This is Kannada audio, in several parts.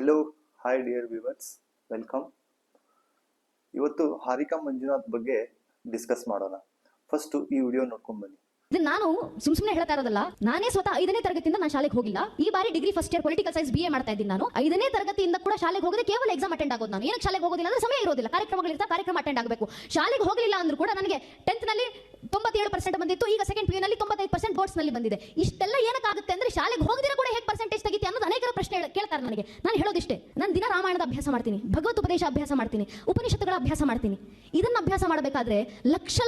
Hello hi dear viewers, welcome. ಇವತ್ತು ಹಾರಿಕಾ ಮಂಜುನಾಥ್ ಬಗ್ಗೆ ಡಿಸ್ಕಸ್ ಮಾಡೋಣ. ಫಸ್ಟ್ ಈ ವಿಡಿಯೋ ನೋಡ್ಕೊಂಡ್ ಬನ್ನಿ. ನಾನು ಸುಮ್ಮನೆ ಹೇಳ್ತಾ ಇರೋದಲ್ಲ. ನಾನೇ ಸ್ವತಃ 5ನೇ ತರಗತಿಯಿಂದ ನಾನು ಶಾಲೆಗೆ ಹೋಗಿಲ್ಲ. ಈ ಬಾರಿ degree first year political science BA ಮಾಡ್ತಾ ಇದ್ದೀನಿ. ನಾನು 5ನೇ ತರಗತಿಯಿಂದ ಕೂಡ ಶಾಲೆಗೆ ಹೋಗದೆ ಕೇವಲ ಎಕ್ಸಾಮ್ ಅಟೆಂಡ್ ಆಗೋದು. ನಾನು ಏನಕ್ಕೆ ಶಾಲೆಗೆ ಹೋಗೋದಿಲ್ಲ ಅಂದ್ರೆ ಸಮಯ ಇರೋದಿಲ್ಲ, ಕಾರ್ಯಕ್ರಮಗಳಿರ್ತಾ ಕಾರ್ಯಕ್ರಮ ಅಟೆಂಡ್ ಆಗಬೇಕು. ಶಾಲೆಗೆ ಹೋಗಲಿಲ್ಲ ಅಂದ್ರೂ ಕೂಡ ನನಗೆ 10th ನಲ್ಲಿ 97% ಬಂದಿತ್ತು. ಈಗ ಸೆಕೆಂಡ್ PU ನಲ್ಲಿ 95% ಬೋರ್ಡ್ಸ್ ನಲ್ಲಿ ಬಂದಿದೆ. ಇಷ್ಟೆಲ್ಲ ಏನಕ್ಕಾಗುತ್ತೆ ಅಂದ್ರೆ ಶಾಲೆಗೆ ಹೋಗದಿರ ಕೂಡ ಹೇಗೆ ಪರ್ಸೆಂಟೇಜ್ ತೆಗಿತಿ ಅನ್ನೋದು ಅನೇಕರ ಪ್ರಶ್ನೆ ಕೇಳ್ತಾರೆ ನನಗೆ. ನಾನು ಹೇಳೋದಿಷ್ಟೇ, ನಾನು ದಿನ ರಾಮಾಯಣದ ಅಭ್ಯಾಸ ಮಾಡ್ತೀನಿ, ಭಗವತ್ ಉಪದೇಶ ಅಭ್ಯಾಸ ಮಾಡ್ತೀನಿ, ಉಪನಿಷತ್ತುಗಳ ಅಭ್ಯಾಸ ಮಾಡ್ತೀನಿ. ಇದನ್ನ ಅಭ್ಯಾಸ ಮಾಡಬೇಕಾದ್ರೆ ಲಕ್ಷ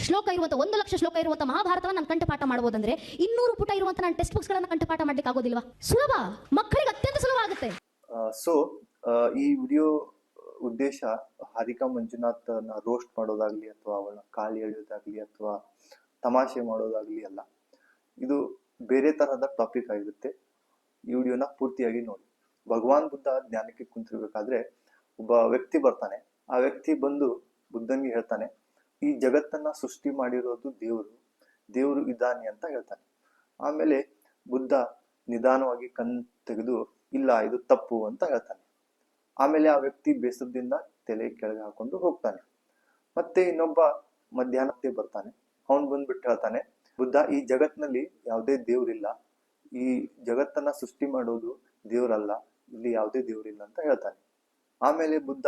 ಶ್ಲೋಕ ಇರುವಂತ 1 ಲಕ್ಷ ಶ್ಲೋಕ ಇರುವಂತ ಮಹಾಭಾರತವನ್ನು ನಾನು ಕಂಠಪಾಠ ಮಾಡಬಹುದಂದ್ರೆ 200 ಪುಟ ಇರುವಂತ ನಾನು ಟೆಕ್ಸ್ಟ್ ಬುಕ್ಸ್ ಗಳನ್ನ ಕಂಠಪಾಠ ಮಾಡ್ಲಿಕ್ಕೆ ಆಗೋದಿಲ್ವಾ? ಸುಲಭ, ಮಕ್ಕಳಿಗೆ ಅತ್ಯಂತ ಸುಲಭ ಆಗುತ್ತೆ. ಈ ವಿಡಿಯೋ ಉದ್ದೇಶ ಹಾರಿಕಾ ಮಂಜುನಾಥ್ ರೋಸ್ಟ್ ಮಾಡೋದಾಗ್ಲಿ ಅಥವಾ ಅವಳ ಕಾಲಿ ಎಳೆಯೋದಾಗ್ಲಿ ಅಥವಾ ತಮಾಷೆ ಮಾಡೋದಾಗ್ಲಿ ಅಲ್ಲ. ಇದು ಬೇರೆ ತರಹದ ಟಾಪಿಕ್ ಆಗಿರುತ್ತೆ. ಈ ವಿಡಿಯೋನ ಪೂರ್ತಿಯಾಗಿ ನೋಡಿ. ಭಗವಾನ್ ಬುದ್ಧ ಜ್ಞಾನಕ್ಕೆ ಕುಂತಿರ್ಬೇಕಾದ್ರೆ ಒಬ್ಬ ವ್ಯಕ್ತಿ ಬರ್ತಾನೆ. ಆ ವ್ಯಕ್ತಿ ಬಂದು ಬುದ್ಧನಿಗೆ ಹೇಳ್ತಾನೆ, ಈ ಜಗತ್ತನ್ನ ಸೃಷ್ಟಿ ಮಾಡಿರೋದು ದೇವರು ಇದ್ದಾನೆ ಅಂತ ಹೇಳ್ತಾನೆ. ಆಮೇಲೆ ಬುದ್ಧ ನಿಧಾನವಾಗಿ ಕಣ್ ತೆಗೆದು ಇಲ್ಲ ಇದು ತಪ್ಪು ಅಂತ ಹೇಳ್ತಾನೆ. ಆಮೇಲೆ ಆ ವ್ಯಕ್ತಿ ಬೇಸರದಿಂದ ತಲೆ ಕೆಳಗೆ ಹಾಕೊಂಡು ಹೋಗ್ತಾನೆ. ಮತ್ತೆ ಇನ್ನೊಬ್ಬ ಮಧ್ಯಾಹ್ನಕ್ಕೆ ಬರ್ತಾನೆ. ಅವನು ಬಂದ್ಬಿಟ್ಟು ಹೇಳ್ತಾನೆ, ಬುದ್ಧ ಈ ಜಗತ್ನಲ್ಲಿ ಯಾವುದೇ ದೇವ್ರಿಲ್ಲ, ಈ ಜಗತ್ತನ್ನ ಸೃಷ್ಟಿ ಮಾಡೋದು ದೇವ್ರಲ್ಲ, ಇಲ್ಲಿ ಯಾವುದೇ ದೇವ್ರಿಲ್ಲ ಅಂತ ಹೇಳ್ತಾನೆ. ಆಮೇಲೆ ಬುದ್ಧ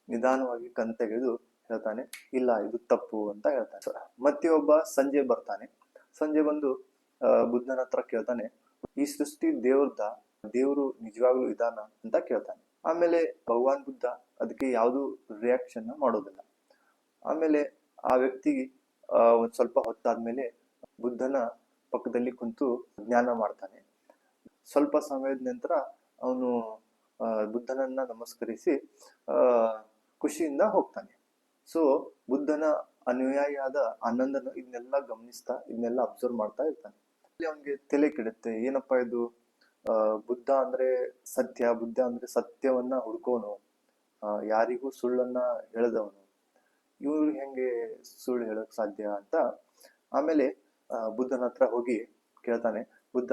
ನಿಧಾನವಾಗಿ ಕಣ್ ತೆಗೆದು ಹೇಳ್ತಾನೆ, ಇಲ್ಲ ಇದು ತಪ್ಪು ಅಂತ ಹೇಳ್ತಾನೆ. ಮತ್ತೆ ಒಬ್ಬ ಸಂಜೆ ಬರ್ತಾನೆ. ಸಂಜೆ ಬಂದು ಬುದ್ಧನ ಹತ್ರ ಕೇಳ್ತಾನೆ, ಈ ಸೃಷ್ಟಿ ದೇವ್ರು ನಿಜವಾಗ್ಲೂ ಇದಾನ ಅಂತ ಕೇಳ್ತಾನೆ. ಆಮೇಲೆ ಭಗವಾನ್ ಬುದ್ಧ ಅದಕ್ಕೆ ಯಾವುದು ರಿಯಾಕ್ಷನ್ ಮಾಡೋದಿಲ್ಲ. ಆಮೇಲೆ ಆ ವ್ಯಕ್ತಿಗೆ ಒಂದ್ ಸ್ವಲ್ಪ ಹೊತ್ತಾದ್ಮೇಲೆ ಬುದ್ಧನ ಪಕ್ಕದಲ್ಲಿ ಕುಂತು ಜ್ಞಾನ ಮಾಡ್ತಾನೆ. ಸ್ವಲ್ಪ ಸಮಯದ ನಂತರ ಅವನು ಬುದ್ಧನನ್ನ ನಮಸ್ಕರಿಸಿ ಖುಷಿಯಿಂದ ಹೋಗ್ತಾನೆ. ಸೊ ಬುದ್ಧನ ಅನುಯಾಯಿಯಾದ ಆನಂದನು ಇದನ್ನೆಲ್ಲ ಗಮನಿಸ್ತಾ ಇದನ್ನೆಲ್ಲ ಅಬ್ಸರ್ವ್ ಮಾಡ್ತಾ ಇರ್ತಾನೆ. ಅವನಿಗೆ ತಲೆ ಕೆಡುತ್ತೆ, ಏನಪ್ಪಾ ಇದು, ಬುದ್ಧ ಅಂದ್ರೆ ಸತ್ಯವನ್ನ ಹುಡ್ಕೋನು, ಯಾರಿಗೂ ಸುಳ್ಳನ್ನ ಹೇಳದವನು, ಇವ್ರು ಹೆಂಗೆ ಸುಳ್ಳು ಹೇಳಕ್ ಸಾಧ್ಯ ಅಂತ. ಆಮೇಲೆ ಬುದ್ಧನ ಹತ್ರ ಹೋಗಿ ಕೇಳ್ತಾನೆ, ಬುದ್ಧ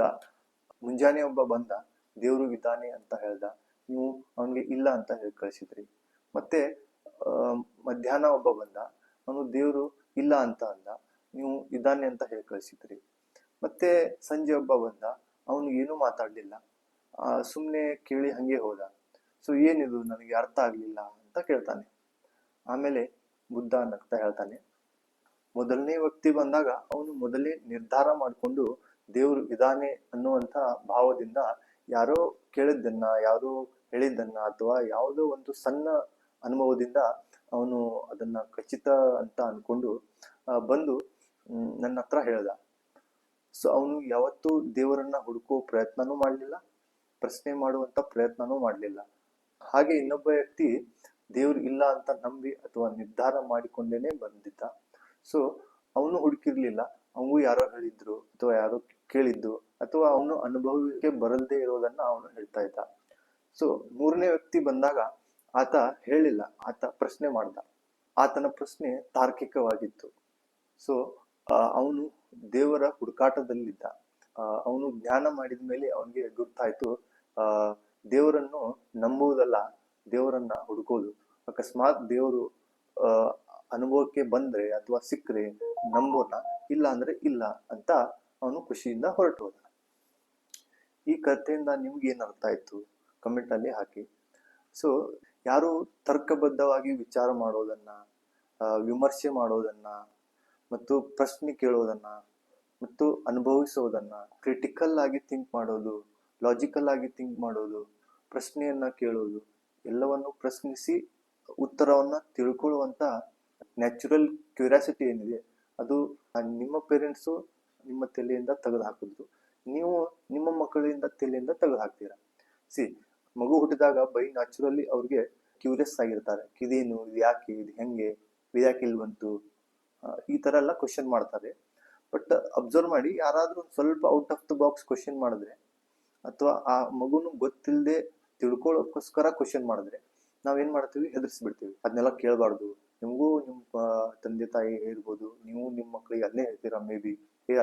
ಮುಂಜಾನೆ ಒಬ್ಬ ಬಂದ, ದೇವ್ರು ಇದ್ದಾನೆ ಅಂತ ಹೇಳ್ದ, ನೀವು ಅವನ್ಗೆ ಇಲ್ಲ ಅಂತ ಹೇಳಿ ಕಳಿಸಿದ್ರಿ. ಮತ್ತೆ ಮಧ್ಯಾಹ್ನ ಒಬ್ಬ ಬಂದ, ಅವನು ದೇವ್ರು ಇಲ್ಲ ಅಂತ ಅಂದ, ನೀವು ಇದ್ದಾನೆ ಅಂತ ಹೇಳಿ ಕಳಿಸಿದ್ರಿ. ಮತ್ತೆ ಸಂಜೆ ಒಬ್ಬ ಬಂದ, ಅವನು ಏನೂ ಮಾತಾಡ್ಲಿಲ್ಲ, ಸುಮ್ನೆ ಕೇಳಿ ಹಂಗೆ ಹೋದ. ಸೊ ಏನಿದು ನನಗೆ ಅರ್ಥ ಆಗ್ಲಿಲ್ಲ ಅಂತ ಕೇಳ್ತಾನೆ. ಆಮೇಲೆ ಬುದ್ಧ ನಗ್ತಾ ಹೇಳ್ತಾನೆ, ಮೊದಲನೇ ವ್ಯಕ್ತಿ ಬಂದಾಗ ಅವನು ಮೊದಲೇ ನಿರ್ಧಾರ ಮಾಡಿಕೊಂಡು ದೇವ್ರು ಇದಾನೆ ಅನ್ನುವಂತ ಭಾವದಿಂದ ಯಾರೋ ಕೇಳಿದ್ದನ್ನ, ಯಾರೋ ಹೇಳಿದ್ದನ್ನ ಅಥವಾ ಯಾವುದೋ ಒಂದು ಸಣ್ಣ ಅನುಭವದಿಂದ ಅವನು ಅದನ್ನ ಖಚಿತ ಅಂತ ಅನ್ಕೊಂಡು ಬಂದು ನನ್ನ ಹತ್ರ ಹೇಳ್ದ. ಸೊ ಅವನು ಯಾವತ್ತೂ ದೇವರನ್ನ ಹುಡುಕೋ ಪ್ರಯತ್ನನೂ ಮಾಡ್ಲಿಲ್ಲ, ಪ್ರಶ್ನೆ ಮಾಡುವಂತ ಪ್ರಯತ್ನನೂ ಮಾಡ್ಲಿಲ್ಲ. ಹಾಗೆ ಇನ್ನೊಬ್ಬ ವ್ಯಕ್ತಿ ದೇವ್ರು ಇಲ್ಲ ಅಂತ ನಂಬಿ ಅಥವಾ ನಿರ್ಧಾರ ಮಾಡಿಕೊಂಡೇನೆ ಬಂದಿದ್ದ. ಸೊ ಅವನು ಹುಡುಕಿರ್ಲಿಲ್ಲ, ಅವನು ಯಾರೋ ಹೇಳಿದ್ರು ಅಥವಾ ಯಾರೋ ಕೇಳಿದ್ದು ಅಥವಾ ಅವನು ಅನುಭವಕ್ಕೆ ಬರಲ್ದೇ ಇರೋದನ್ನ ಅವನು ಹೇಳ್ತಾ ಇದ್ದ. ಸೊ 3ನೇ ವ್ಯಕ್ತಿ ಬಂದಾಗ ಆತ ಹೇಳಿಲ್ಲ, ಆತ ಪ್ರಶ್ನೆ ಮಾಡ್ದ. ಆತನ ಪ್ರಶ್ನೆ ತಾರ್ಕಿಕವಾಗಿತ್ತು. ಸೊ ಅವನು ದೇವರ ಹುಡುಕಾಟದಲ್ಲಿದ್ದ. ಅವನು ಜ್ಞಾನ ಮಾಡಿದ ಮೇಲೆ ಅವನಿಗೆ ಗೊತ್ತಾಯ್ತು, ದೇವರನ್ನು ನಂಬುವುದಲ್ಲ, ದೇವರನ್ನ ಹುಡುಕೋದು. ಅಕಸ್ಮಾತ್ ದೇವರು ಅನುಭವಕ್ಕೆ ಬಂದ್ರೆ ಅಥವಾ ಸಿಕ್ಕರೆ ನಂಬೋಣ, ಇಲ್ಲ ಅಂದ್ರೆ ಇಲ್ಲ ಅಂತ ಅವನು ಖುಷಿಯಿಂದ ಹೊರಟು ಹೋದ. ಈ ಕಥೆಯಿಂದ ನಿಮ್ಗೆ ಏನ್ ಅರ್ಥ ಆಯ್ತು ಕಮೆಂಟ್ ಅಲ್ಲಿ ಹಾಕಿ. ಸೊ ಯಾರು ತರ್ಕಬದ್ಧವಾಗಿ ವಿಚಾರ ಮಾಡೋದನ್ನ, ವಿಮರ್ಶೆ ಮಾಡೋದನ್ನ ಮತ್ತು ಪ್ರಶ್ನೆ ಕೇಳೋದನ್ನ ಮತ್ತು ಅನುಭವಿಸೋದನ್ನ, ಕ್ರಿಟಿಕಲ್ ಆಗಿ ಥಿಂಕ್ ಮಾಡೋದು, ಲಾಜಿಕಲ್ ಆಗಿ ಥಿಂಕ್ ಮಾಡೋದು, ಪ್ರಶ್ನೆಯನ್ನ ಕೇಳೋದು, ಎಲ್ಲವನ್ನು ಪ್ರಶ್ನಿಸಿ ಉತ್ತರವನ್ನ ತಿಳ್ಕೊಳ್ಳುವಂತ ನ್ಯಾಚುರಲ್ ಕ್ಯೂರಿಯಾಸಿಟಿ ಏನಿದೆ ಅದು ನಿಮ್ಮ ಪೇರೆಂಟ್ಸು ನಿಮ್ಮ ತಲೆಯಿಂದ ತೆಗೆದು ಹಾಕಿದ್ರು, ನೀವು ನಿಮ್ಮ ಮಕ್ಕಳಿಂದ ತಲೆಯಿಂದ ತೆಗೆದು ಹಾಕ್ತೀರಾ. ಮಗು ಹುಟ್ಟಿದಾಗ ಬೈ ನ್ಯಾಚುರಲಿ ಅವ್ರಿಗೆ ಕ್ಯೂರಿಯಸ್ ಆಗಿರ್ತಾರೆ, ಇದೇನು, ಇದು ಯಾಕೆ, ಇದು ಹೆಂಗೆ, ಇದು ಯಾಕೆ ಇಲ್ಲಿ ಬಂತು, ಈ ತರ ಎಲ್ಲ ಕ್ವಶನ್ ಮಾಡ್ತಾರೆ. ಬಟ್ ಅಬ್ಸರ್ವ್ ಮಾಡಿ, ಯಾರಾದ್ರೂ ಸ್ವಲ್ಪ out of the box question ಮಾಡಿದ್ರೆ ಅಥವಾ ಆ ಮಗುನು ಗೊತ್ತಿಲ್ಲದೆ ತಿಳ್ಕೊಳ್ಳೋಕ್ಕೋಸ್ಕರ ಕ್ವಶನ್ ಮಾಡಿದ್ರೆ ನಾವೇನ್ ಮಾಡ್ತೀವಿ, ಹೆದರ್ಸ್ಬಿಡ್ತೀವಿ, ಅದನ್ನೆಲ್ಲ ಕೇಳಬಾರ್ದು, ನಿಮಗೂ ನಿಮ್ಮ ತಂದೆ ತಾಯಿ ಇರ್ಬೋದು, ನೀವು ನಿಮ್ಮ ಮಕ್ಕಳಿಗೆ ಅಲ್ಲೇ ಹೇಳ್ತೀರಾ ಮೇ ಬಿ,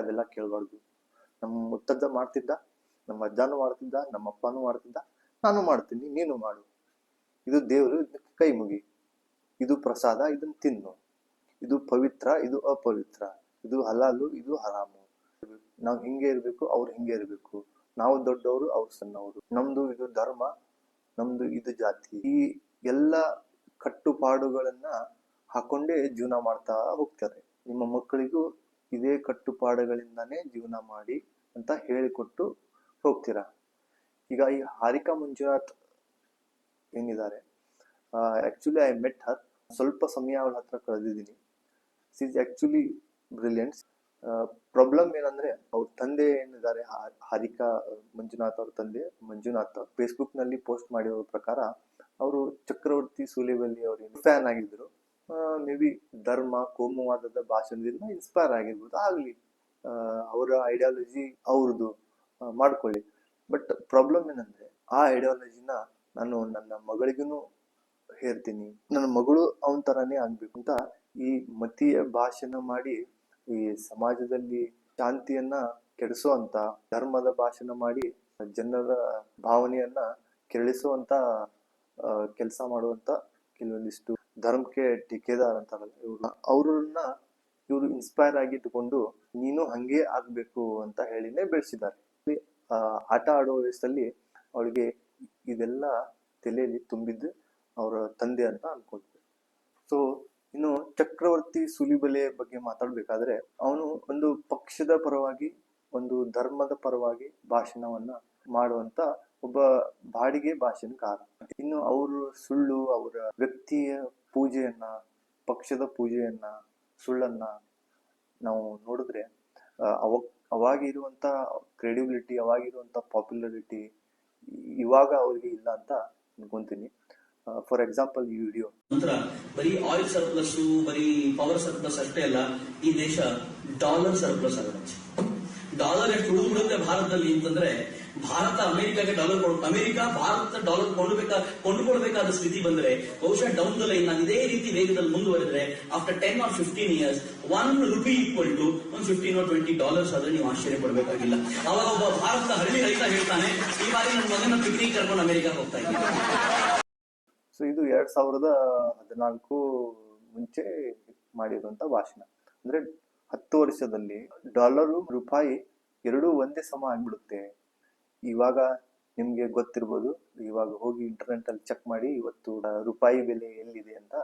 ಅದೆಲ್ಲ ಕೇಳಬಾರ್ದು, ನಮ್ಮ ಮುತ್ತಜ್ಜ ಮಾಡ್ತಿದ್ದ, ನಮ್ಮ ಅಜ್ಜಾನು ಮಾಡ್ತಿದ್ದ, ನಮ್ಮ ಅಪ್ಪನೂ ಮಾಡ್ತಿದ್ದ, ನಾನು ಮಾಡ್ತೀನಿ, ನೀನು ಮಾಡು. ಇದು ದೇವರು, ಕೈ ಮುಗಿ. ಇದು ಪ್ರಸಾದ, ಇದನ್ನ ತಿನ್ನು. ಇದು ಪವಿತ್ರ, ಇದು ಅಪವಿತ್ರ. ಇದು ಹಲಾಲು, ಇದು ಹರಾಮು. ನಾವು ಹಿಂಗೆ ಇರ್ಬೇಕು, ಅವ್ರು ಹಿಂಗೆ ಇರ್ಬೇಕು. ನಾವು ದೊಡ್ಡವರು, ಅವ್ರು ಸಣ್ಣವರು. ನಮ್ದು ಇದು ಧರ್ಮ, ನಮ್ದು ಇದು ಜಾತಿ. ಈ ಎಲ್ಲ ಕಟ್ಟುಪಾಡುಗಳನ್ನ ಹಾಕೊಂಡೇ ಜೀವನ ಮಾಡ್ತಾ ಹೋಗ್ತಾರೆ. ನಿಮ್ಮ ಮಕ್ಕಳಿಗೂ ಇದೇ ಕಟ್ಟುಪಾಡುಗಳಿಂದಾನೇ ಜೀವನ ಮಾಡಿ ಅಂತ ಹೇಳಿಕೊಟ್ಟು ಹೋಗ್ತೀರಾ. ಈಗ ಈ ಹಾರಿಕಾ ಮಂಜುನಾಥ್ ಏನಿದ್ದಾರೆ, ಆಕ್ಚುಲಿ ಐ ಮೆಟ್ ಹರ್. ಸ್ವಲ್ಪ ಸಮಯ ಅವಳ ಹತ್ರ ಕಳೆದಿದ್ದೀನಿ. She is actually brilliant. Problem ಏನಂದ್ರೆ ಅವ್ರ ತಂದೆ ಏನಿದ್ದಾರೆ, ಹಾರಿಕಾ ಮಂಜುನಾಥ್ ಅವ್ರ ತಂದೆ ಮಂಜುನಾಥ್ ಫೇಸ್ಬುಕ್ ನಲ್ಲಿ ಪೋಸ್ಟ್ ಮಾಡಿರೋ ಪ್ರಕಾರ ಅವರು ಚಕ್ರವರ್ತಿ ಸೂಲಿಬೆಲೆ ಅವ್ರಿಗೆ ಫ್ಯಾನ್ ಆಗಿದ್ರು. ಮೇ ಬಿ ಧರ್ಮ ಕೋಮುವಾದದ ಭಾಷಣದಿಂದ ಇನ್ಸ್ಪೈರ್ ಆಗಿರ್ಬೋದು, ಆಗ್ಲಿ. ಅವರ ಐಡಿಯಾಲಜಿ ಅವ್ರದ್ದು, ಮಾಡ್ಕೊಳ್ಳಿ. ಬಟ್ ಪ್ರಾಬ್ಲಮ್ ಏನಂದ್ರೆ ಆ ಐಡಿಯಾಲಜಿನ ನಾನು ನನ್ನ ಮಗಳಿಗೂ ಹೇರ್ತೀನಿ, ನನ್ನ ಮಗಳು ಅವನ ತರಾನೇ ಆಗ್ಬೇಕು ಅಂತ ಈ ಮತೀಯ ಭಾಷಣ ಮಾಡಿ ಈ ಸಮಾಜದಲ್ಲಿ ಶಾಂತಿಯನ್ನ ಕೆಡಿಸುವಂತ, ಧರ್ಮದ ಭಾಷಣ ಮಾಡಿ ಜನರ ಭಾವನೆಯನ್ನ ಕೆರಳಿಸುವಂತ ಕೆಲಸ ಮಾಡುವಂತ ಕೆಲವೊಂದಿಷ್ಟು ಧರ್ಮಕ್ಕೆ ಠೇಕೆದಾರ್ ಅಂತಾರಲ್ಲ ಇವ್ರು, ಅವ್ರನ್ನ ಇವರು ಇನ್ಸ್ಪೈರ್ ಆಗಿ ಇಟ್ಕೊಂಡು ನೀನು ಹಂಗೆ ಆಗ್ಬೇಕು ಅಂತ ಹೇಳಿನೇ ಬೆಳೆಸಿದ್ದಾರೆ. ಆಟ ಆಡೋ ವಯಸ್ಸಲ್ಲಿ ಅವಳಿಗೆ ಇದೆಲ್ಲ ತಲೆಯಲ್ಲಿ ತುಂಬಿದ್ದು ಅವರ ತಂದೆ ಅಂತ ಅನ್ಕೊಳ್ತೀವಿ. ಸೊ ಇನ್ನು ಚಕ್ರವರ್ತಿ ಸೂಲಿಬೆಲೆ ಬಗ್ಗೆ ಮಾತಾಡ್ಬೇಕಾದ್ರೆ ಅವನು ಒಂದು ಪಕ್ಷದ ಪರವಾಗಿ, ಒಂದು ಧರ್ಮದ ಪರವಾಗಿ ಭಾಷಣವನ್ನ ಮಾಡುವಂತ ಒಬ್ಬ ಬಾಡಿಗೆ ಭಾಷಣಕಾರ. ಇನ್ನು ಅವರು ಸುಳ್ಳು, ಅವರ ವ್ಯಕ್ತಿಯ ಪೂಜೆಯನ್ನ, ಪಕ್ಷದ ಪೂಜೆಯನ್ನ, ಸುಳ್ಳನ್ನ ನಾವು ನೋಡಿದ್ರೆ ಅವಾಗಿರುವಂತ ಕ್ರೆಡಿಬಿಲಿಟಿ, ಅವಾಗಿರುವಂತ ಪಾಪ್ಯುಲಾರಿಟಿ ಇವಾಗ ಅವ್ರಿಗೆ ಇಲ್ಲ ಅಂತ ಅನ್ಕೊಂತೀನಿ. ಫಾರ್ ಎಕ್ಸಾಂಪಲ್ ಈ ವಿಡಿಯೋ ನಂತರ ಬರೀ ಆಯಿಲ್ ಸರ್ಪ್ಲಸ್, ಬರೀ ಪವರ್ ಸರ್ಪ್ಲಸ್ ಅಷ್ಟೇ ಅಲ್ಲ, ಈ ದೇಶ ಡಾಲರ್ ಸರ್ಪ್ಲಸ್ ಆಗುತ್ತೆ. ಡಾಲರ್ ಎಷ್ಟು ಉಳಿದುಬಿಡುತ್ತೆ ಭಾರತದಲ್ಲಿ ಅಂತಂದ್ರೆ, ಭಾರತ ಅಮೆರಿಕಾಗೆ ಡಾಲರ್ ಅಮೆರಿಕ ಭಾರತ ಡಾಲರ್ ಕೊಂಡುಕೊಳ್ಬೇಕಾದ ಸ್ಥಿತಿ ಬಂದ್ರೆ ಬಹುಶಃ ಡೌನ್ ದ ಲೈನ್ ಇದೇ ರೀತಿ ವೇಗದಲ್ಲಿ ಮುಂದುವರೆದ್ರೆ after 10 or 15 years ₹1 equal to $15 or $20 ಆದ್ರೆ ನೀವು ಆಶ್ಚರ್ಯ ಪಡಬೇಕಾಗಿಲ್ಲ. ಅವಾಗ ಒಬ್ಬ ಭಾರತದ ಹಳ್ಳಿ ರೈತ ಹೇಳ್ತಾನೆ, ಈ ಬಾರಿ ನನ್ನ ಮಗನ ಪಿಕ್ನಿಕ್ ಕರ್ಕೊಂಡು ಅಮೆರಿಕ ಹೋಗ್ತಾ ಇದ್ದೀನಿ. ಸೊ ಇದು 2014 ಮುಂಚೆ ಮಾಡಿರುವಂತ ಭಾಷಣ. ಅಂದ್ರೆ 10 ವರ್ಷದಲ್ಲಿ ಡಾಲರು ರೂಪಾಯಿ ಎರಡೂ ಒಂದೇ ಸಮ ಆಗ್ಬಿಡುತ್ತೆ. ಇವಾಗ ನಿಮ್ಗೆ ಗೊತ್ತಿರ್ಬೋದು, ಇವಾಗ ಹೋಗಿ ಇಂಟರ್ನೆಟ್ ಅಲ್ಲಿ ಚೆಕ್ ಮಾಡಿ ಇವತ್ತು ರೂಪಾಯಿ ಬೆಲೆ ಎಲ್ಲಿದೆ ಅಂತ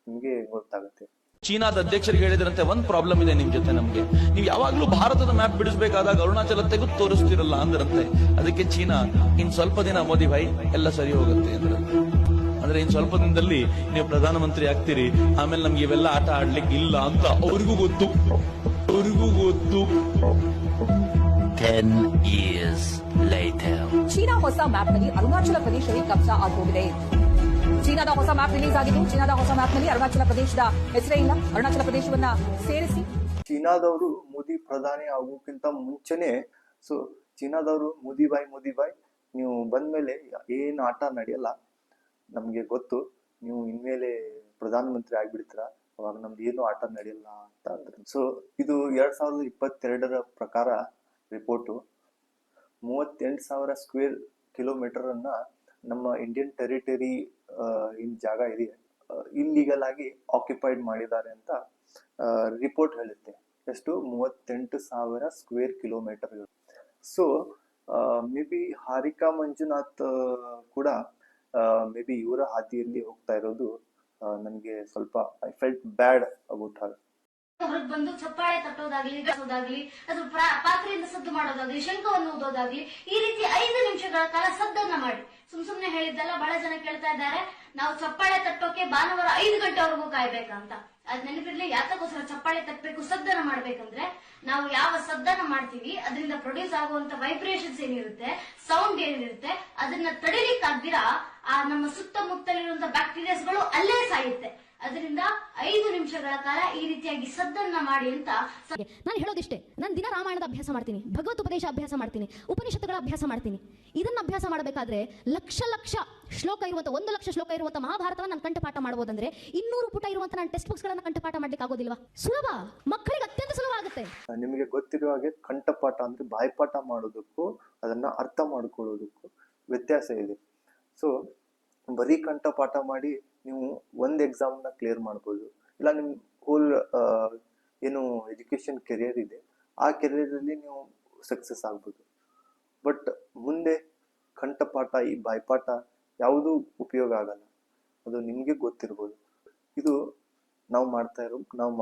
ನಿಮ್ಗೆ ಗೊತ್ತಾಗುತ್ತೆ. ಚೀನಾದ ಅಧ್ಯಕ್ಷರಿಗೆ ಹೇಳಿದ್ರಂತೆ, ಒಂದ್ ಪ್ರಾಬ್ಲಮ್ ಇದೆ ನಿಮ್ ಜೊತೆ, ನಮ್ಗೆ ನೀವು ಯಾವಾಗ್ಲೂ ಭಾರತದ ಮ್ಯಾಪ್ ಬಿಡಿಸಬೇಕಾದಾಗ ಅರುಣಾಚಲ ತೆಗೆದು ತೋರಿಸ್ತಿರಲ್ಲ ಅಂದ್ರಂತೆ. ಅದಕ್ಕೆ ಚೀನಾ, ಇನ್ ಸ್ವಲ್ಪ ದಿನ ಮೋದಿ ಭಾಯ್ ಎಲ್ಲ ಸರಿ ಹೋಗುತ್ತೆ ಅಂದ್ರಂತೆ. ಅಂದ್ರೆ ಇನ್ ಸ್ವಲ್ಪ ದಿನದಲ್ಲಿ ನೀವು ಪ್ರಧಾನಮಂತ್ರಿ ಆಗ್ತೀರಿ, ಆಮೇಲೆ ನಮ್ಗೆ ಇವೆಲ್ಲ ಆಟ ಆಡ್ಲಿಕ್ಕೆ ಇಲ್ಲ ಅಂತ ಅವ್ರಿಗೂ ಗೊತ್ತು. 10 years later. ಚೀನಾ ಹೊಸ ಮ್ಯಾಪ್ ನಲ್ಲಿ ಅರುಣಾಚಲ ಪ್ರದೇಶವೇ ಕಬ್ಜಾ ಆಗೋಗಿದೆ. ಚೀನಾದ ಹೊಸ ಮ್ಯಾಪ್ ರಿಲೀಸ್ ಆಗಿದ್ದು, ಚೀನಾದ ಹೊಸ ಮ್ಯಾಪ್ ನಲ್ಲಿ ಅರುಣಾಚಲ ಪ್ರದೇಶದ ಹೆಸರೇ ಇಲ್ಲ. ಅರುಣಾಚಲ ಪ್ರದೇಶವನ್ನ ಸೇರಿಸಿ ಚೀನಾದವರು ಮೋದಿ ಪ್ರಧಾನಿ ಆಗೋಕ್ಕಿಂತ ಮುಂಚೆನೆ, ಸೊ ಚೀನಾದವರು ಮೋದಿ ಬಾಯ್ ನೀವು ಬಂದ್ಮೇಲೆ ಏನ್ ಆಟ ನಡೆಯಲ್ಲ, ನಮ್ಗೆ ಗೊತ್ತು, ನೀವು ಇನ್ಮೇಲೆ ಪ್ರಧಾನಮಂತ್ರಿ ಆಗ್ಬಿಡ್ತೀರ, ಅವಾಗ ನಮ್ದು ಏನು ಆಟ ನಡೆಯಲ್ಲ ಅಂತ ಅಂದ್ರು. ಸೊ ಇದು 2022 ಪ್ರಕಾರ ರಿಪೋರ್ಟು 38,000 ಸ್ಕ್ವೇರ್ ಕಿಲೋಮೀಟರ್ ಅನ್ನ ನಮ್ಮ ಇಂಡಿಯನ್ ಟೆರಿಟರಿ ಇನ್ ಜಾಗ ಇದೆ, ಇಲ್ಲಿಗಲ್ ಆಗಿ ಆಕ್ಯುಪೈಡ್ ಮಾಡಿದ್ದಾರೆ ಅಂತ ರಿಪೋರ್ಟ್ ಹೇಳುತ್ತೆ. ಎಷ್ಟು? 38,000 square kilometre. So may be Harika Manjunath ಕೂಡ ಮೇ ಬಿ ಇವರ ಹಾದಿಯಲ್ಲಿ ಹೋಗ್ತಾ ಇರೋದು ನನಗೆ ಸ್ವಲ್ಪ I felt bad about her. ಹೊರಗೆ ಬಂದು ಚಪ್ಪಾಳೆ ತಟ್ಟೋದಾಗ್ಲಿ, ಅದು ಪಾತ್ರೆಯಿಂದ ಸದ್ದು ಮಾಡೋದಾಗ್ಲಿ, ಶಂಖವನ್ನು ಊದೋದಾಗ್ಲಿ, ಈ ರೀತಿ 5 ನಿಮಿಷಗಳ ಕಾಲ ಸದ್ದನ್ನ ಮಾಡಿ. ಸುಮ್ನೆ ಹೇಳಿದ್ದಲ್ಲ, ಬಹಳ ಜನ ಕೇಳ್ತಾ ಇದ್ದಾರೆ, ನಾವು ಚಪ್ಪಾಳೆ ತಟ್ಟೋಕೆ ಭಾನುವಾರ 5 ಗಂಟೆವರೆಗೂ ಕಾಯ್ಬೇಕಂತ. ಅದ್ ನೆನಪಿರ್ಲಿ, ಯಾತಕ್ಕೋಸ್ಕರ ಚಪ್ಪಾಳೆ ತಟ್ಟಬೇಕು, ಸದ್ದನ್ನ ಮಾಡ್ಬೇಕಂದ್ರೆ ನಾವು ಯಾವ ಸದ್ದನ್ನ ಮಾಡ್ತೀವಿ ಅದರಿಂದ ಪ್ರೊಡ್ಯೂಸ್ ಆಗುವಂತ ವೈಬ್ರೇಷನ್ಸ್ ಏನಿರುತ್ತೆ, ಸೌಂಡ್ ಏನಿರುತ್ತೆ, ಅದನ್ನ ತಡಿಲಿಕ್ಕಾಗ್ದಿರಾ ಆ ನಮ್ಮ ಸುತ್ತಮುತ್ತಲಿರುವಂತ ಬ್ಯಾಕ್ಟೀರಿಯಾಸ್ಗಳು ಅಲ್ಲೇ ಸಾಯುತ್ತೆ. ಅದರಿಂದ 5 ನಿಮಿಷಗಳ ಕಾಲ ಈ ರೀತಿಯಾಗಿ ಸದ್ದನ್ನ ಮಾಡಿ ಅಂತ. ನಾನು ಹೇಳೋದಿಷ್ಟೇ, ನಾನು ದಿನ ರಾಮಾಯಣದ ಅಭ್ಯಾಸ ಮಾಡ್ತೀನಿ, ಭಗವತ್ ಉಪದೇಶ ಅಭ್ಯಾಸ ಮಾಡ್ತೀನಿ, ಉಪನಿಷತ್ತುಗಳ ಅಭ್ಯಾಸ ಮಾಡ್ತೀನಿ. ಇದನ್ನ ಅಭ್ಯಾಸ ಮಾಡಬೇಕಾದ್ರೆ ಲಕ್ಷ ಶ್ಲೋಕ ಇರುವಂತ 1 ಲಕ್ಷ ಶ್ಲೋಕ ಇರುವಂತ ಮಹಾಭಾರತವನ್ನು ನಾನು ಕಂಠಪಾಠ ಮಾಡಬಹುದಂದ್ರೆ 200 ಪುಟ ಇರುವಂತ ನಾನು ಟೆಕ್ಸ್ಟ್ ಬುಕ್ಸ್ ಗಳನ್ನ ಕಂಠಪಾಠ ಮಾಡ್ಲಿಕ್ಕೆ ಆಗೋದಿಲ್ವಾ? ಸುಲಭ, ಮಕ್ಕಳಿಗೆ ಅತ್ಯಂತ ಸುಲಭ ಆಗುತ್ತೆ. ನಿಮಗೆ ಗೊತ್ತಿರುವ ಹಾಗೆ ಕಂಠಪಾಠ ಅಂದ್ರೆ ಬಾಯ್ಪಾಠ ಮಾಡೋದಕ್ಕೂ ಅದನ್ನ ಅರ್ಥ ಮಾಡ್ಕೊಳ್ಳೋದಕ್ಕೂ ವ್ಯತ್ಯಾಸ ಇದೆ. ಸೊ ಬರೀ ಕಂಠಪಾಠ ಮಾಡಿ ನೀವು ಒಂದು ಎಕ್ಸಾಮ್ನ ಕ್ಲಿಯರ್ ಮಾಡ್ಬೋದು, ಇಲ್ಲ ನಿಮ್ಮ ಹೋಲ್ ಏನು ಎಜುಕೇಷನ್ ಕೆರಿಯರ್ ಇದೆ ಆ ಕೆರಿಯರಲ್ಲಿ ನೀವು ಸಕ್ಸಸ್ ಆಗ್ಬೋದು. ಬಟ್ ಮುಂದೆ ಕಂಠಪಾಠ ಈ ಬಾಯ್ಪಾಠ ಯಾವುದೂ ಉಪಯೋಗ ಆಗಲ್ಲ, ಅದು ನಿಮಗೆ ಗೊತ್ತಿರ್ಬೋದು. ಇದು ನಾವು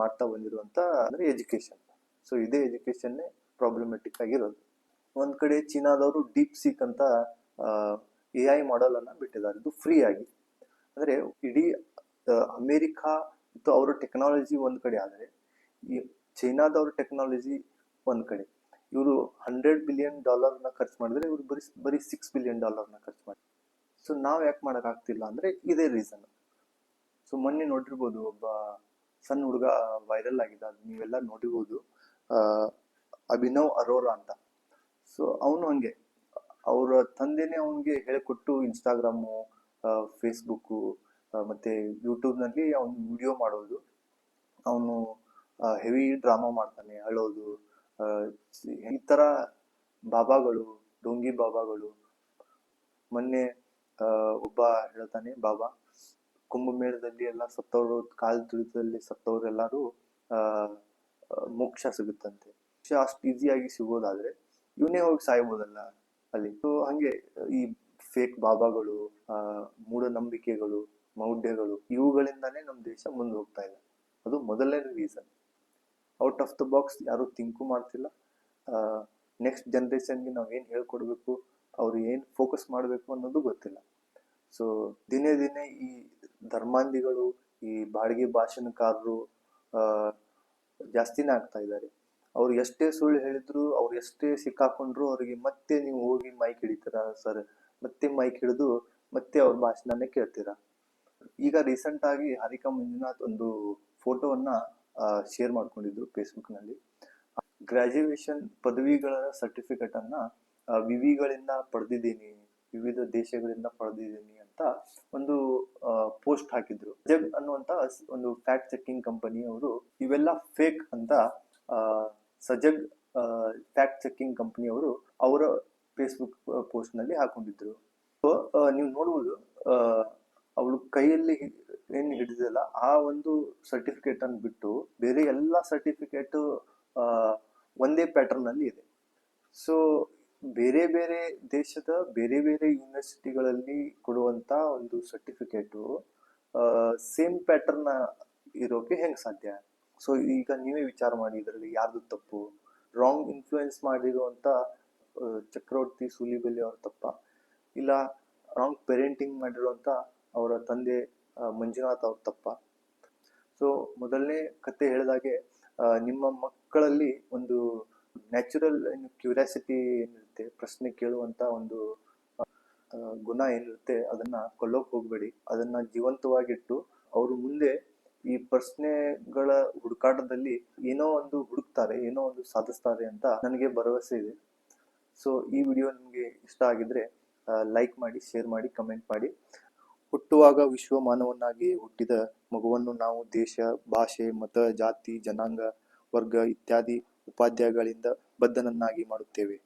ಮಾಡ್ತಾ ಬಂದಿರುವಂಥ ಅಂದರೆ ಎಜುಕೇಷನ್. ಸೊ ಇದೇ ಎಜುಕೇಷನ್ನೇ ಪ್ರಾಬ್ಲಮೆಟಿಕ್ ಆಗಿರೋದು. ಒಂದು ಕಡೆ ಚೀನಾದವರು ಡೀಪ್ ಸೀಕ್ ಅಂತ AI ಮಾಡೆಲ್ ಅನ್ನ ಬಿಟ್ಟಿದ್ದಾರೆ, ಇದು ಫ್ರೀ ಆಗಿ. ಅಂದರೆ ಇಡೀ ಅಮೇರಿಕಾ ಮತ್ತು ಅವರ ಟೆಕ್ನಾಲಜಿ ಒಂದು ಕಡೆ ಆದರೆ ಈ ಚೈನಾದವ್ರ ಟೆಕ್ನಾಲಜಿ ಒಂದು ಕಡೆ. ಇವರು $100 ಬಿಲಿಯನ್ ಖರ್ಚು ಮಾಡಿದ್ರೆ ಇವರು ಬರೀ $6 ಬಿಲಿಯನ್ ಖರ್ಚು ಮಾಡಿ. ಸೊ ನಾವು ಯಾಕೆ ಮಾಡೋಕ್ಕಾಗ್ತಿಲ್ಲ ಅಂದರೆ ಇದೇ ರೀಸನ್. ಸೊ ಮೊನ್ನೆ ನೋಡಿರ್ಬೋದು, ಒಬ್ಬ ಸಣ್ಣ ಹುಡುಗ ವೈರಲ್ ಆಗಿದ್ದ, ಅದು ನೀವೆಲ್ಲ ನೋಡಿರ್ಬೋದು, ಅಭಿನವ್ ಅರೋರಾ ಅಂತ. ಸೊ ಅವನು ಹಂಗೆ ಅವರ ತಂದೆನೇ ಅವನಿಗೆ ಹೇಳಿಕೊಟ್ಟು ಇನ್ಸ್ಟಾಗ್ರಾಮು, ಫೇಸ್ಬುಕ್ಕು ಮತ್ತು ಯೂಟ್ಯೂಬ್ನಲ್ಲಿ ಅವನು ವಿಡಿಯೋ ಮಾಡೋದು. ಅವನು ಹೆವಿ ಡ್ರಾಮಾ ಮಾಡ್ತಾನೆ, ಅಳೋದು, ಈ ಥರ ಬಾಬಾಗಳು, ಡೋಂಗಿ ಬಾಬಾಗಳು. ಮೊನ್ನೆ ಒಬ್ಬ ಹೇಳ್ತಾನೆ, ಬಾಬಾ ಕುಂಭಮೇಳದಲ್ಲಿ ಎಲ್ಲ ಸತ್ತವರು, ಕಾಲು ತುಳಿತದಲ್ಲಿ ಸತ್ತವರೆಲ್ಲರೂ ಮೋಕ್ಷ ಸಿಗುತ್ತಂತೆ. ಮೋಕ್ಷ ಅಷ್ಟು ಈಸಿಯಾಗಿ ಸಿಗೋದಾದ್ರೆ ಇವನೇ ಹೋಗಿ ಸಾಯ್ಬೋದಲ್ಲ ಅಲ್ಲಿ. ಸೊ ಹಂಗೆ ಈ ಫೇಕ್ ಬಾಬಾಗಳು, ಮೂಢನಂಬಿಕೆಗಳು, ಮೌಢ್ಯಗಳು, ಇವುಗಳಿಂದಾನೇ ನಮ್ಮ ದೇಶ ಮುಂದೆ ಹೋಗ್ತಾ ಇದೆ. ಅದು ಮೊದಲನೇ reason. Out of the box ಯಾರು ಥಿಂಕು ಮಾಡ್ತಿಲ್ಲ. ನೆಕ್ಸ್ಟ್ ಜನ್ರೇಷನ್ಗೆ ನಾವು ಏನು ಹೇಳ್ಕೊಡ್ಬೇಕು, ಅವ್ರು ಏನು ಫೋಕಸ್ ಮಾಡಬೇಕು ಅನ್ನೋದು ಗೊತ್ತಿಲ್ಲ. ಸೊ ದಿನೇ ದಿನೇ ಈ ಧರ್ಮಾಂಧಿಗಳು, ಈ ಬಾಡಿಗೆ ಭಾಷಣಕಾರರು ಜಾಸ್ತಿನೇ ಆಗ್ತಾ ಇದ್ದಾರೆ. ಅವ್ರು ಎಷ್ಟೇ ಸುಳ್ಳು ಹೇಳಿದ್ರು, ಅವ್ರು ಎಷ್ಟೇ ಸಿಕ್ಕಾಕೊಂಡ್ರು, ಅವ್ರಿಗೆ ಮತ್ತೆ ನೀವು ಹೋಗಿ ಮೈಕ್ ಹಿಡಿತೀರ ಸರ್, ಮತ್ತೆ ಮೈಕ್ ಹಿಡಿದು ಮತ್ತೆ ಅವ್ರ ಭಾಷಣನೇ ಕೇಳ್ತೀರಾ. ಈಗ ರೀಸೆಂಟ್ ಆಗಿ ಹಾರಿಕಾ ಮಂಜುನಾಥ್ ಒಂದು ಫೋಟೋವನ್ನ ಶೇರ್ ಮಾಡ್ಕೊಂಡಿದ್ರು ಫೇಸ್ಬುಕ್ನಲ್ಲಿ. ಗ್ರಾಜ್ಯುಯೇಷನ್ ಪದವಿಗಳ ಸರ್ಟಿಫಿಕೇಟ್ ಅನ್ನ ವಿವಿಗಳಿಂದ ಪಡೆದಿದ್ದೀನಿ, ವಿವಿಧ ದೇಶಗಳಿಂದ ಪಡೆದಿದ್ದೀನಿ ಅಂತ ಒಂದು ಪೋಸ್ಟ್ ಹಾಕಿದ್ರು. ಸಜಗ್ ಅನ್ನುವಂತ ಒಂದು ಫ್ಯಾಕ್ಟ್ ಚೆಕಿಂಗ್ ಕಂಪನಿ ಅವರು ಇವೆಲ್ಲ ಫೇಕ್ ಅಂತ ಸಜಗ್ ಫ್ಯಾಕ್ಟ್ ಚೆಕಿಂಗ್ ಕಂಪನಿ ಅವರು ಅವರ ಫೇಸ್ಬುಕ್ ಪೋಸ್ಟ್ ನಲ್ಲಿ ಹಾಕೊಂಡಿದ್ರು. ನೀವು ನೋಡ್ಬೋದು, ಅವಳು ಕೈಯಲ್ಲಿ ಏನ್ ಹಿಡಿದಿಲ್ಲ ಆ ಒಂದು ಸರ್ಟಿಫಿಕೇಟ್ ಅನ್ನು ಬಿಟ್ಟು ಬೇರೆ ಎಲ್ಲ ಸರ್ಟಿಫಿಕೇಟ್ ಒಂದೇ ಪ್ಯಾಟರ್ನ್ ಅಲ್ಲಿ ಇದೆ. ಸೊ ಬೇರೆ ಬೇರೆ ದೇಶದ ಬೇರೆ ಬೇರೆ ಯೂನಿವರ್ಸಿಟಿಗಳಲ್ಲಿ ಕೊಡುವಂತ ಒಂದು ಸರ್ಟಿಫಿಕೇಟು ಸೇಮ್ ಪ್ಯಾಟರ್ನ್ ಇರೋಕೆ ಹೆಂಗ್ ಸಾಧ್ಯ? ಸೊ ಈಗ ನೀವೇ ವಿಚಾರ ಮಾಡಿ, ಇದರಲ್ಲಿ ಯಾರ್ದು ತಪ್ಪು? ರಾಂಗ್ ಇನ್ಫ್ಲೂಯೆನ್ಸ್ ಮಾಡಿರುವಂತ ಚಕ್ರವರ್ತಿ ಸೂಲಿಬೆಲೆ ಅವ್ರ ತಪ್ಪ, ಇಲ್ಲ ರಾಂಗ್ ಪೇರೆಂಟಿಂಗ್ ಮಾಡಿರುವಂತ ಅವರ ತಂದೆ ಮಂಜುನಾಥ್ ಅವ್ರ ತಪ್ಪ? ಸೊ ಮೊದಲನೇ ಕತೆ ಹೇಳಿದಾಗೆ ನಿಮ್ಮ ಮಕ್ಕಳಲ್ಲಿ ಒಂದು ನ್ಯಾಚುರಲ್ ಕ್ಯೂರಿಯಾಸಿಟಿ ಏನಿರುತ್ತೆ, ಪ್ರಶ್ನೆ ಕೇಳುವಂತ ಒಂದು ಗುಣ ಏನಿರುತ್ತೆ, ಅದನ್ನ ಕೊಲ್ಲೋಕ್ ಹೋಗ್ಬೇಡಿ. ಅದನ್ನ ಜೀವಂತವಾಗಿಟ್ಟು ಅವರು ಮುಂದೆ ಈ ಪ್ರಶ್ನೆಗಳ ಹುಡುಕಾಟದಲ್ಲಿ ಏನೋ ಒಂದು ಹುಡುಕ್ತಾರೆ, ಏನೋ ಒಂದು ಸಾಧಿಸ್ತಾರೆ ಅಂತ ನನಗೆ ಭರವಸೆ ಇದೆ. ಸೊ ಈ ವಿಡಿಯೋ ನಿಮಗೆ ಇಷ್ಟ ಆಗಿದ್ರೆ ಲೈಕ್ ಮಾಡಿ, ಶೇರ್ ಮಾಡಿ, ಕಮೆಂಟ್ ಮಾಡಿ. ಹುಟ್ಟುವಾಗ ವಿಶ್ವ ಮಾನವನಾಗಿ ಹುಟ್ಟಿದ ಮಗುವನ್ನು ನಾವು ದೇಶ, ಭಾಷೆ, ಮತ, ಜಾತಿ, ಜನಾಂಗ, ವರ್ಗ ಇತ್ಯಾದಿ ಉಪಾಧ್ಯಾಯಗಳಿಂದ ಬದ್ಧನನ್ನಾಗಿ ಮಾಡುತ್ತೇವೆ.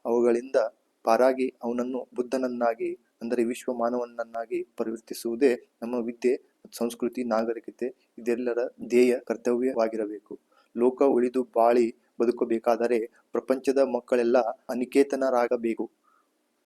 ಅವುಗಳಿಂದ ಪಾರಾಗಿ ಅವನನ್ನು ಬುದ್ಧನನ್ನಾಗಿ, ಅಂದರೆ ವಿಶ್ವ ಮಾನವನನ್ನಾಗಿ ಪರಿವರ್ತಿಸುವುದೇ ನಮ್ಮ ವಿದ್ಯೆ, ಸಂಸ್ಕೃತಿ, ನಾಗರಿಕತೆ ಇದೆಲ್ಲರ ಧ್ಯೇಯ ಕರ್ತವ್ಯವಾಗಿರಬೇಕು. ಲೋಕ ಉಳಿದು ಬಾಳಿ ಬದುಕಬೇಕಾದರೆ ಪ್ರಪಂಚದ ಮಕ್ಕಳೆಲ್ಲ ಅನಿಕೇತನರಾಗಬೇಕು.